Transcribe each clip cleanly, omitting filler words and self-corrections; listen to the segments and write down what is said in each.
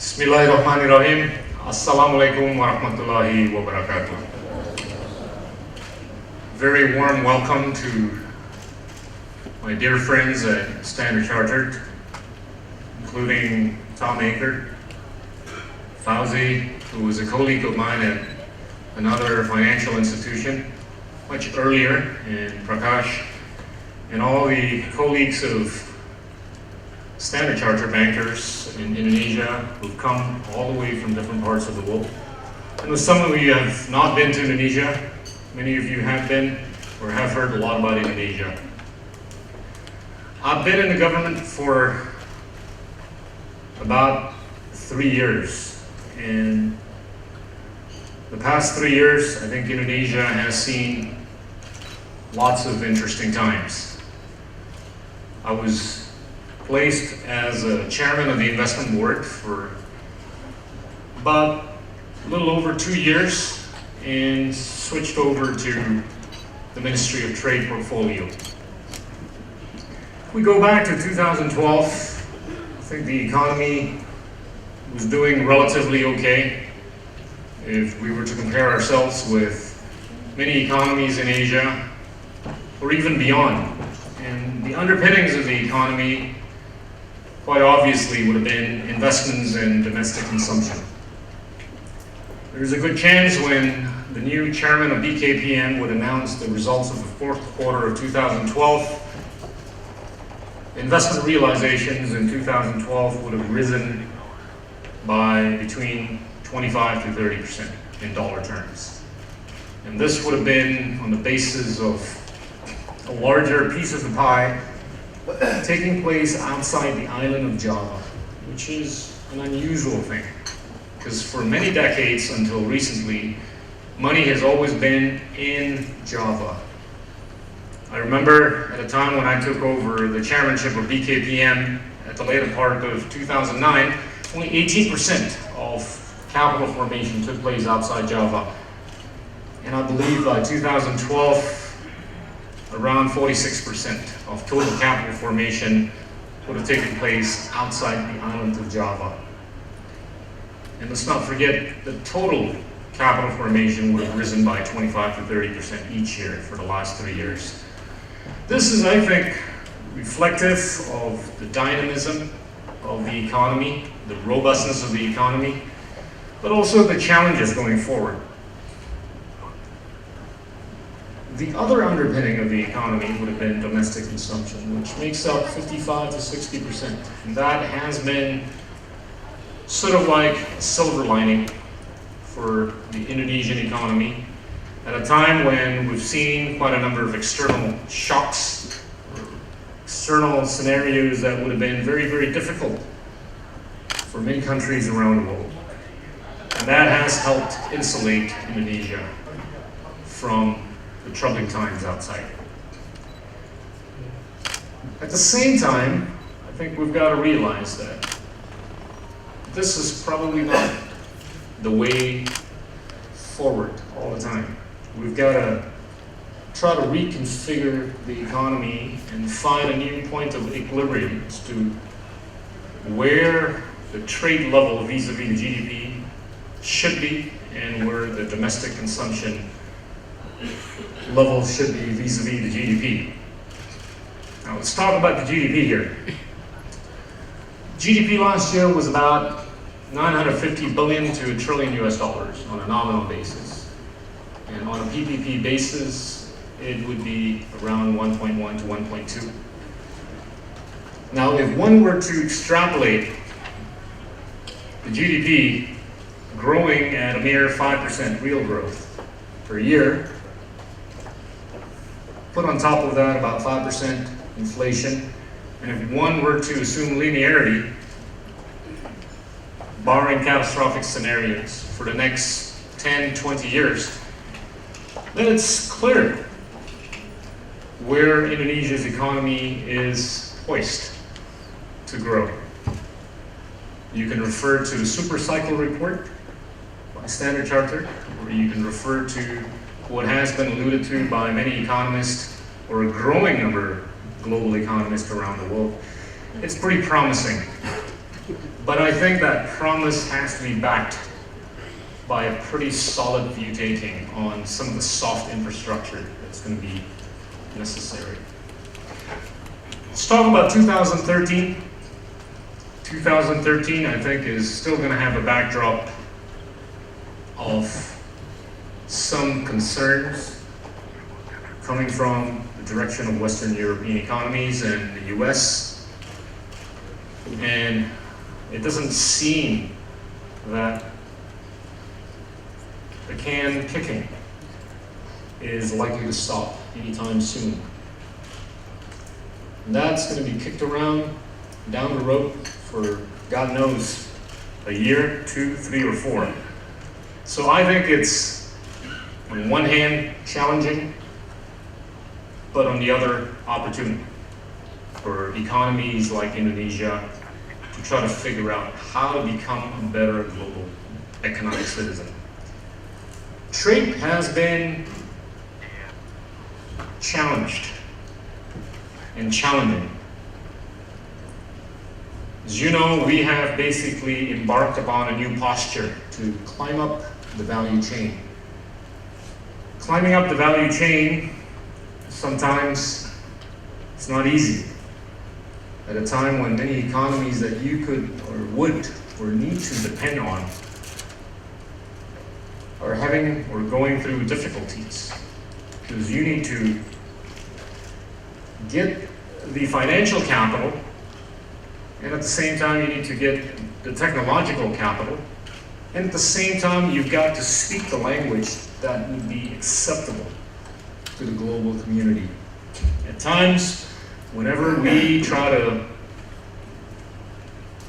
Bismillahirrahmanirrahim. Assalamualaikum warahmatullahi wabarakatuh. Very warm welcome to my dear friends at Standard Chartered, including Tom Aker, Fauzi, who was a colleague of mine at another financial institution much earlier, and Prakash, and all the colleagues of Standard Chartered bankers in Indonesia who've come all the way from different parts of the world. And with some of you have not been to Indonesia, many of you have been or have heard a lot about Indonesia. I've been in the government for about 3 years, and the past 3 years, I think Indonesia has seen lots of interesting times. I was placed as a chairman of the investment board for about a little over 2 years and switched over to the Ministry of Trade portfolio. If we go back to 2012, I think the economy was doing relatively okay. If we were to compare ourselves with many economies in Asia or even beyond. And the underpinnings of the economy quite obviously would have been investments in domestic consumption. There's a good chance when the new chairman of BKPM would announce the results of the fourth quarter of 2012, investment realizations in 2012 would have risen by between 25 to 30% in dollar terms. And this would have been on the basis of a larger piece of the pie taking place outside the island of Java, which is an unusual thing, because for many decades until recently, money has always been in Java. I remember at a time when I took over the chairmanship of BKPM at the later part of 2009, only 18% of capital formation took place outside Java. And I believe by 2012, around 46% of total capital formation would have taken place outside the island of Java. And let's not forget the total capital formation would have risen by 25 to 30% each year for the last 3 years. This is, I think, reflective of the dynamism of the economy, the robustness of the economy, but also the challenges going forward. The other underpinning of the economy would have been domestic consumption, which makes up 55 to 60%. And that has been sort of like a silver lining for the Indonesian economy at a time when we've seen quite a number of external shocks, or external scenarios that would have been very, very difficult for many countries around the world. And that has helped insulate Indonesia from the troubling times outside. At the same time, I think we've got to realize that this is probably not the way forward all the time. We've got to try to reconfigure the economy and find a new point of equilibrium as to where the trade level vis-a-vis the GDP should be and where the domestic consumption level should be vis-a-vis the GDP. Now let's talk about the GDP here. GDP last year was about 950 billion to $1 trillion on a nominal basis. And on a PPP basis, it would be around 1.1 to 1.2. Now if one were to extrapolate the GDP growing at a mere 5% real growth per year, put on top of that about 5% inflation, and if one were to assume linearity, barring catastrophic scenarios for the next 10, 20 years, then it's clear where Indonesia's economy is poised to grow. You can refer to the super cycle report by Standard Chartered, or you can refer to what has been alluded to by many economists, or a growing number of global economists around the world. It's pretty promising But I think that promise has to be backed by a pretty solid view taking on some of the soft infrastructure that's going to be necessary. Let's talk about 2013. 2013, I think, is still going to have a backdrop of some concerns coming from the direction of Western European economies and the US. And it doesn't seem that the can kicking is likely to stop anytime soon. And that's going to be kicked around down the road for God knows a year, 2, 3, or 4. So I think it's on one hand challenging, but on the other opportunity for economies like Indonesia to try to figure out how to become a better global economic citizen. Trade has been challenged and challenging. As you know, we have basically embarked upon a new posture to climb up the value chain. Climbing up the value chain, sometimes it's not easy. At a time when many economies that you could or would or need to depend on are having or going through difficulties, because you need to get the financial capital, and at the same time you need to get the technological capital, and at the same time you've got to speak the language that would be acceptable to the global community. At times, whenever we try to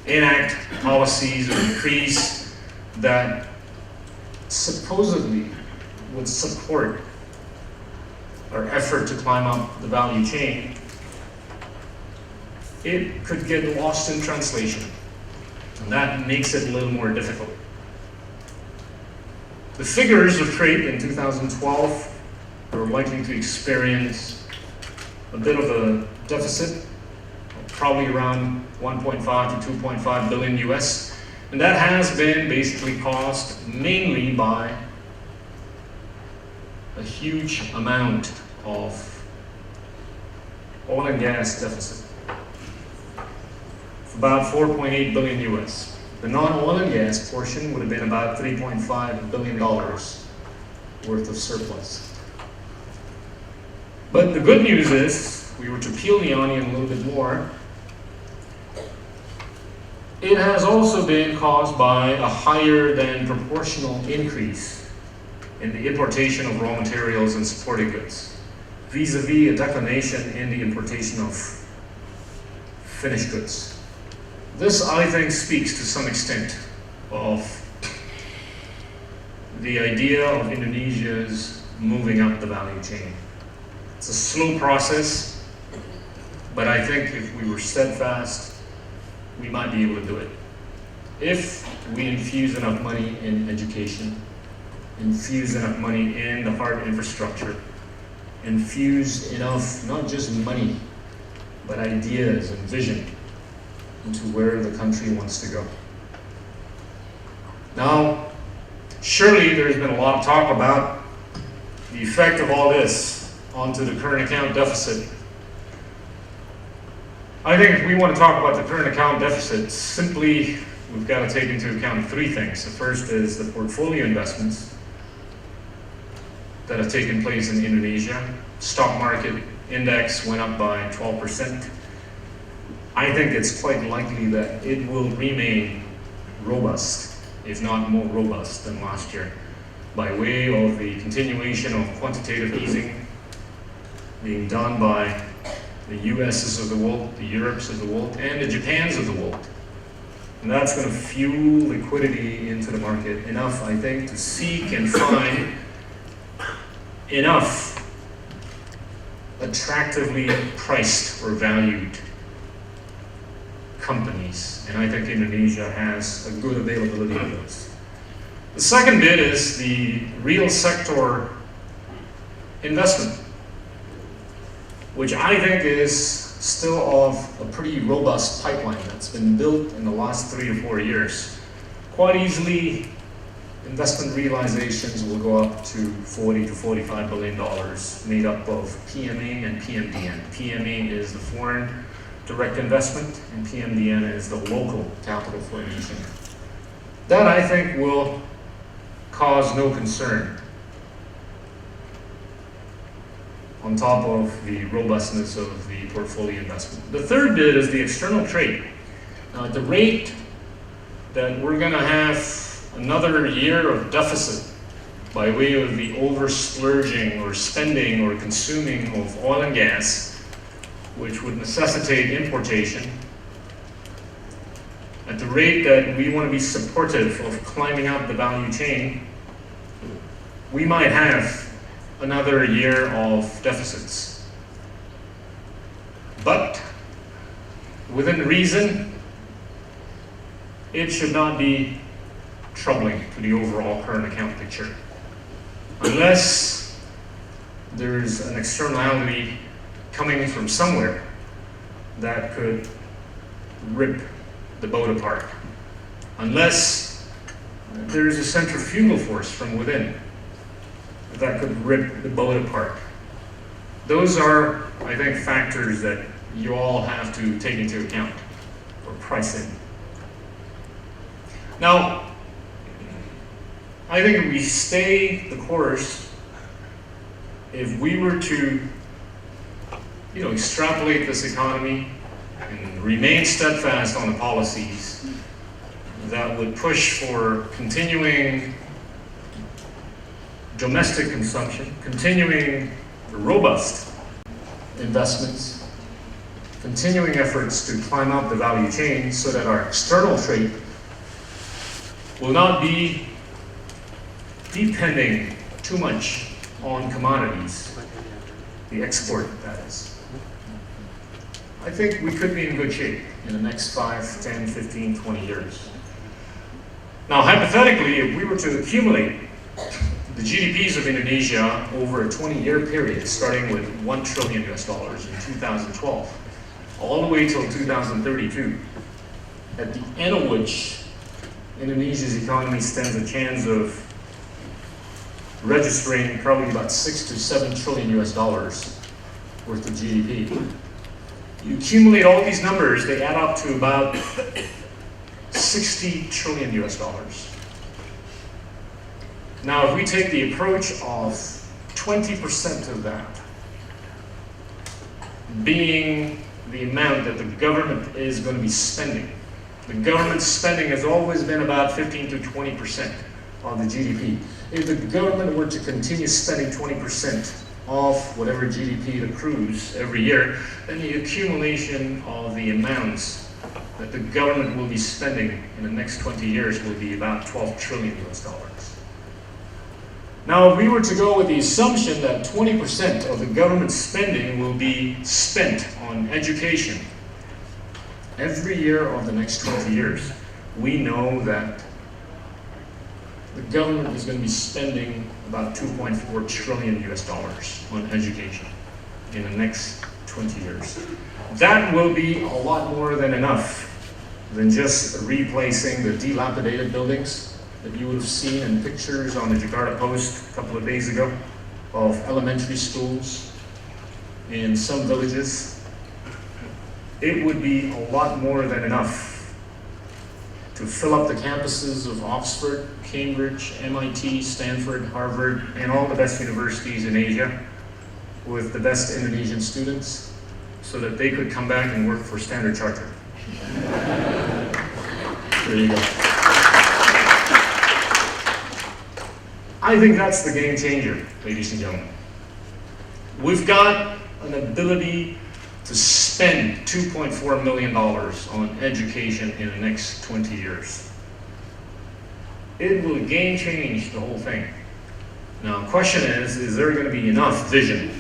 enact policies or decrees that supposedly would support our effort to climb up the value chain, it could get lost in translation. And that makes it a little more difficult. The figures of trade in 2012 are likely to experience a bit of a deficit, probably around 1.5 to 2.5 billion US. And that has been basically caused mainly by a huge amount of oil and gas deficit. About 4.8 billion US. The non-oil and gas portion would have been about $3.5 billion worth of surplus. But the good news is, if we were to peel the onion a little bit more, it has also been caused by a higher than proportional increase in the importation of raw materials and supporting goods, vis-a-vis a declination in the importation of finished goods. This, I think, speaks to some extent of the idea of Indonesia's moving up the value chain. It's a slow process, but I think if we were steadfast, we might be able to do it. If we infuse enough money in education, infuse enough money in the hard infrastructure, infuse enough, not just money, but ideas and vision into where the country wants to go. Now, surely there's been a lot of talk about the effect of all this onto the current account deficit. I think if we want to talk about the current account deficit, simply we've got to take into account 3 things. The first is the portfolio investments that have taken place in Indonesia. Stock market index went up by 12%. I think it's quite likely that it will remain robust, if not more robust than last year, by way of the continuation of quantitative easing being done by the US's of the world, the Europes of the world, and the Japans of the world. And that's going to fuel liquidity into the market enough, I think, to seek and find enough attractively priced or valued companies. And I think Indonesia has a good availability of those. The second bit is the real sector investment. which I think is still of a pretty robust pipeline that's been built in the last 3 to 4 years. Quite easily, investment realizations will go up to $40 to $45 billion, made up of PMA and PMDN. PMA is the foreign direct investment, and PMDN is the local capital formation. That, I think, will cause no concern, on top of the robustness of the portfolio investment. The third bit is the external trade. Now, at the rate that we're going to have another year of deficit by way of the over-splurging or spending or consuming of oil and gas, which would necessitate importation, at the rate that we want to be supportive of climbing up the value chain, we might have another year of deficits. But within reason, it should not be troubling to the overall current account picture, unless there's an externality coming from somewhere that could rip the boat apart, unless there's a centrifugal force from within that could rip the boat apart. Those are, I think, factors that you all have to take into account or price in. Now, I think if we stay the course, if we were to, extrapolate this economy and remain steadfast on the policies that would push for continuing domestic consumption, continuing robust investments, continuing efforts to climb up the value chain so that our external trade will not be depending too much on commodities, the export, that is. I think we could be in good shape in the next 5, 10, 15, 20 years. Now, hypothetically, if we were to accumulate the GDPs of Indonesia over a 20-year period, starting with $1 trillion in 2012, all the way till 2032, at the end of which Indonesia's economy stands a chance of registering probably about $6 to $7 trillion worth of GDP. You accumulate all these numbers, they add up to about $60 trillion. Now, if we take the approach of 20% of that being the amount that the government is going to be spending, the government spending has always been about 15 to 20% of the GDP. If the government were to continue spending 20% of whatever GDP it accrues every year, then the accumulation of the amounts that the government will be spending in the next 20 years will be about $12 trillion. Now, if we were to go with the assumption that 20% of the government spending will be spent on education every year of the next 20 years, we know that the government is going to be spending about $2.4 trillion on education in the next 20 years. That will be a lot more than enough than just replacing the dilapidated buildings that you would have seen in pictures on the Jakarta Post a couple of days ago of elementary schools in some villages. It would be a lot more than enough to fill up the campuses of Oxford, Cambridge, MIT, Stanford, Harvard, and all the best universities in Asia with the best Indonesian students so that they could come back and work for Standard Chartered. There you go. I think that's the game changer, ladies and gentlemen. We've got an ability to spend $2.4 million on education in the next 20 years. It will game change the whole thing. Now, the question is there going to be enough vision?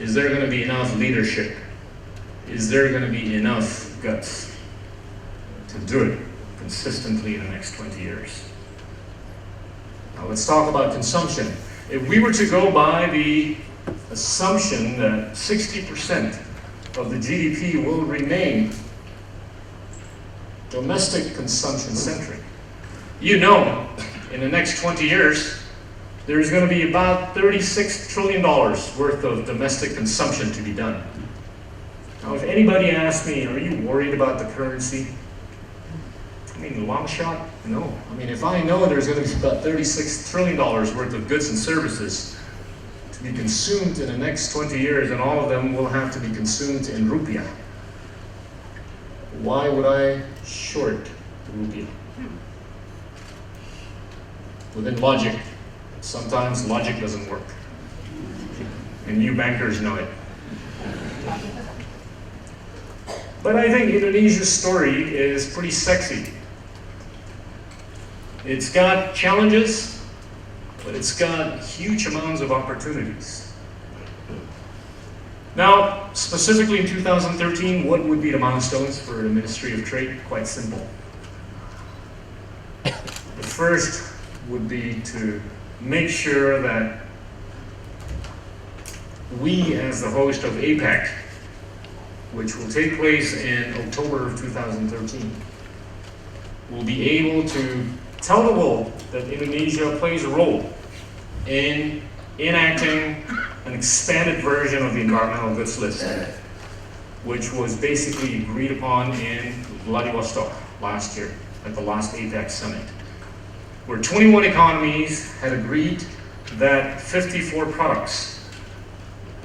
Is there going to be enough leadership? Is there going to be enough guts to do it consistently in the next 20 years? Now, let's talk about consumption. If we were to go by the assumption that 60% of the GDP will remain domestic consumption centric. You know, in the next 20 years, there's going to be about $36 trillion worth of domestic consumption to be done. Now, if anybody asks me, are you worried about the currency? I mean, long shot, no. I mean, if I know there's going to be about $36 trillion worth of goods and services to be consumed in the next 20 years, and all of them will have to be consumed in rupiah, why would I short rupiah? Within logic, sometimes logic doesn't work. And you bankers know it. But I think Indonesia's story is pretty sexy. It's got challenges, but it's got huge amounts of opportunities. Now, specifically in 2013, what would be the milestones for the Ministry of Trade? Quite simple. The first would be to make sure that we, as the host of APEC, which will take place in October of 2013, will be able to tell the world that Indonesia plays a role in enacting an expanded version of the environmental goods list, which was basically agreed upon in Vladivostok last year at the last APEC summit, where 21 economies had agreed that 54 products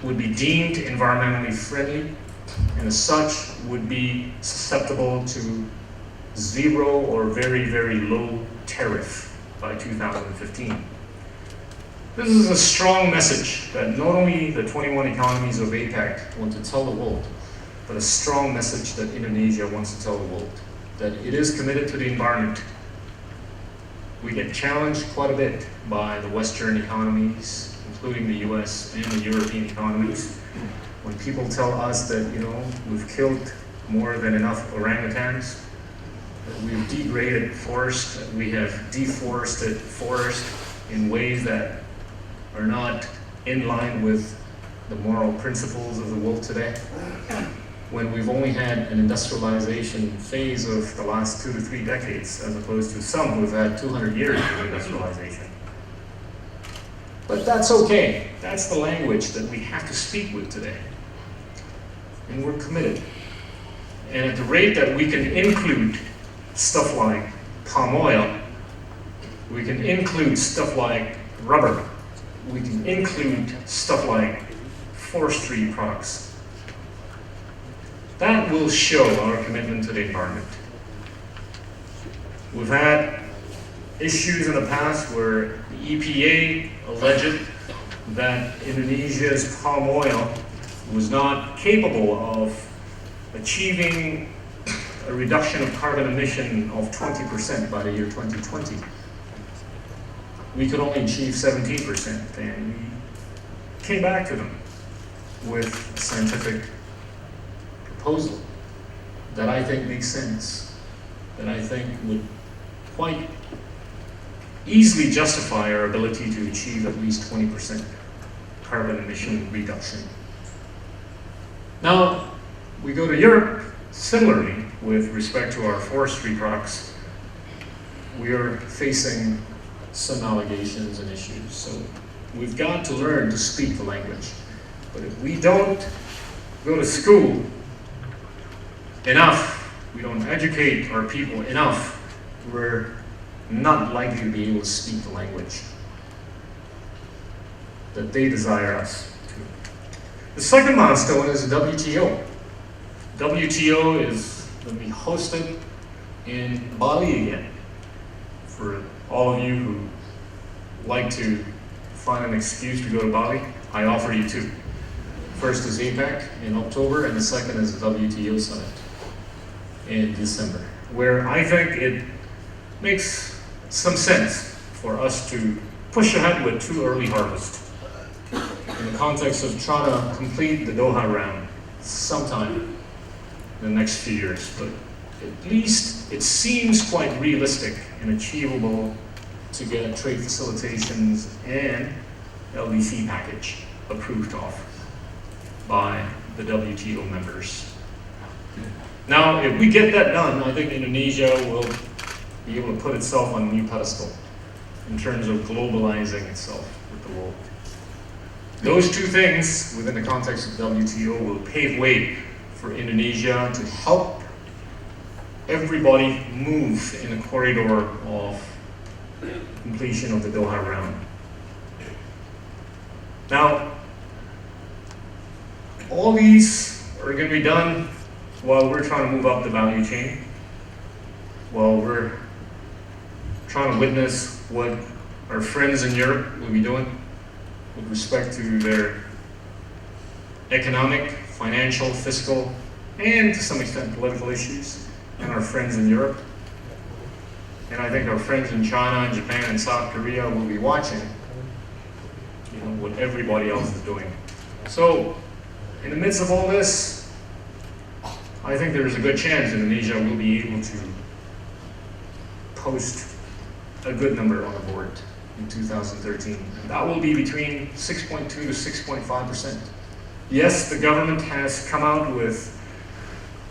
would be deemed environmentally friendly, and as such would be susceptible to zero or very, very low tariff by 2015. This is a strong message that not only the 21 economies of APEC want to tell the world, but a strong message that Indonesia wants to tell the world, that it is committed to the environment. We get challenged quite a bit by the Western economies, including the US and the European economies, when people tell us that, we've killed more than enough orangutans, that we've degraded forest, that we have deforested forest in ways that are not in line with the moral principles of the world today, when we've only had an industrialization phase of the last 2 to 3 decades, as opposed to some who've had 200 years of industrialization. But that's okay. That's the language that we have to speak with today. And we're committed. And at the rate that we can include stuff like palm oil, we can include stuff like rubber, we can include stuff like forestry products. That will show our commitment to the environment. We've had issues in the past where the EPA alleged that Indonesia's palm oil was not capable of achieving a reduction of carbon emission of 20% by the year 2020. We could only achieve 17%, and we came back to them with a scientific proposal that I think makes sense, that I think would quite easily justify our ability to achieve at least 20% carbon emission reduction. Now, we go to Europe, similarly, with respect to our forestry products, we are facing some allegations and issues. So we've got to learn to speak the language. But if we don't go to school enough, we don't educate our people enough, we're not likely to be able to speak the language that they desire us to. The second milestone is the WTO. WTO is going to be hosted in Bali again. For all of you who like to find an excuse to go to Bali, I offer you two. First is APEC in October, and the second is the WTO summit in December, where I think it makes some sense for us to push ahead with too early harvest in the context of trying to complete the Doha round sometime in the next few years. But at least it seems quite realistic and achievable to get trade facilitations and LDC package approved of by the WTO members. Now, if we get that done, I think Indonesia will be able to put itself on a new pedestal in terms of globalizing itself with the world. Those two things, within the context of WTO, will pave way for Indonesia to help everybody move in a corridor of completion of the Doha round. Now, all these are going to be done while we're trying to move up the value chain, while we're trying to witness what our friends in Europe will be doing with respect to their economic, financial, fiscal, and to some extent political issues, and our friends in Europe. And I think our friends in China and Japan and South Korea will be watching, what everybody else is doing. So, in the midst of all this, I think there's a good chance Indonesia will be able to post a good number on the board in 2013. And that will be between 6.2 to 6.5%. Yes, the government has come out with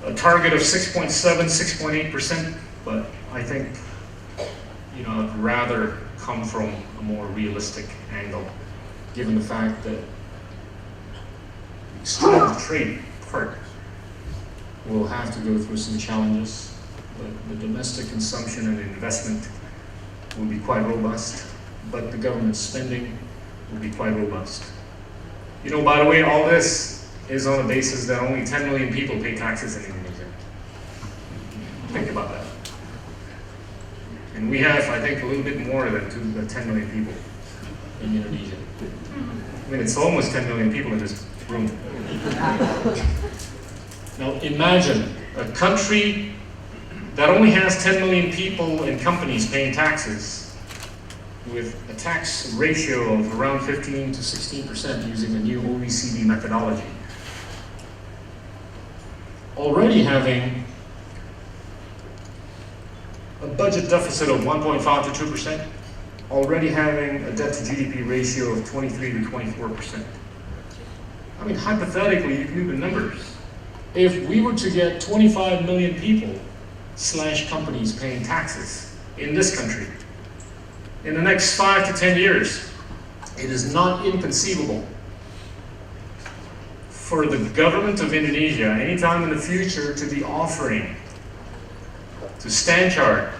a target of 6.7, 6.8%, but I think I'd rather come from a more realistic angle, given the fact that the external trade part will have to go through some challenges, but the domestic consumption and investment will be quite robust, but the government spending will be quite robust. By the way, all this is on the basis that only 10 million people pay taxes in Indonesia. Think about that. And we have, I think, a little bit more than 10 million people in Indonesia. I mean, it's almost 10 million people in this room. Now imagine a country that only has 10 million people and companies paying taxes, with a tax ratio of around 15 to 16% using a new OECD methodology. Already having a budget deficit of 1.5 to 2%, already having a debt to GDP ratio of 23 to 24%. I mean, hypothetically, you can do the numbers. If we were to get 25 million people / companies paying taxes in this country, in the next 5 to 10 years, it is not inconceivable for the government of Indonesia, anytime in the future, to be offering to Stanchart,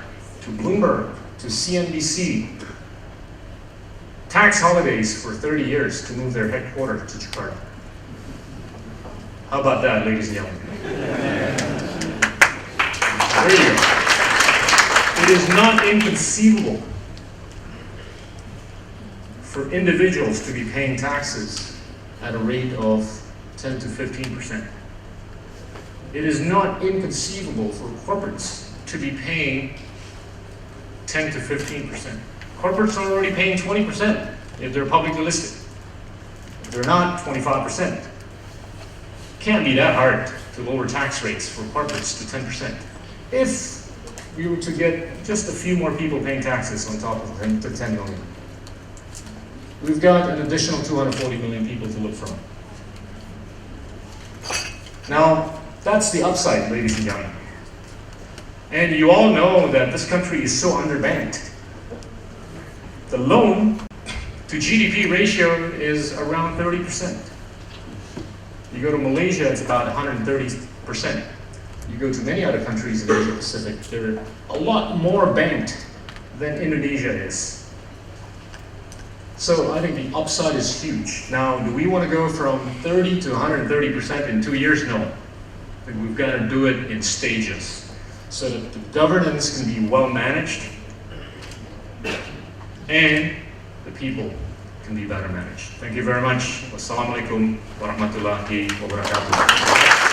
to Bloomberg, to CNBC, tax holidays for 30 years to move their headquarters to Jakarta. How about that, ladies and gentlemen? There you go. It is not inconceivable for individuals to be paying taxes at a rate of 10 to 15%. It is not inconceivable for corporates to be paying 10 to 15%. Corporates are already paying 20% if they're publicly listed. If they're not, 25%. Can't be that hard to lower tax rates for corporates to 10%. If we were to get just a few more people paying taxes on top of the 10 million, we've got an additional 240 million people to look from. Now, that's the upside, ladies and gentlemen. And you all know that this country is so underbanked. The loan to GDP ratio is around 30%. You go to Malaysia, it's about 130%. You go to many other countries in Asia Pacific, they're a lot more banked than Indonesia is. So I think the upside is huge. Now, do we want to go from 30 to 130% in 2 years? No. I think we've got to do it in stages, so that the governance can be well managed and the people can be better managed. Thank you very much. Wassalamualaikum warahmatullahi wabarakatuh.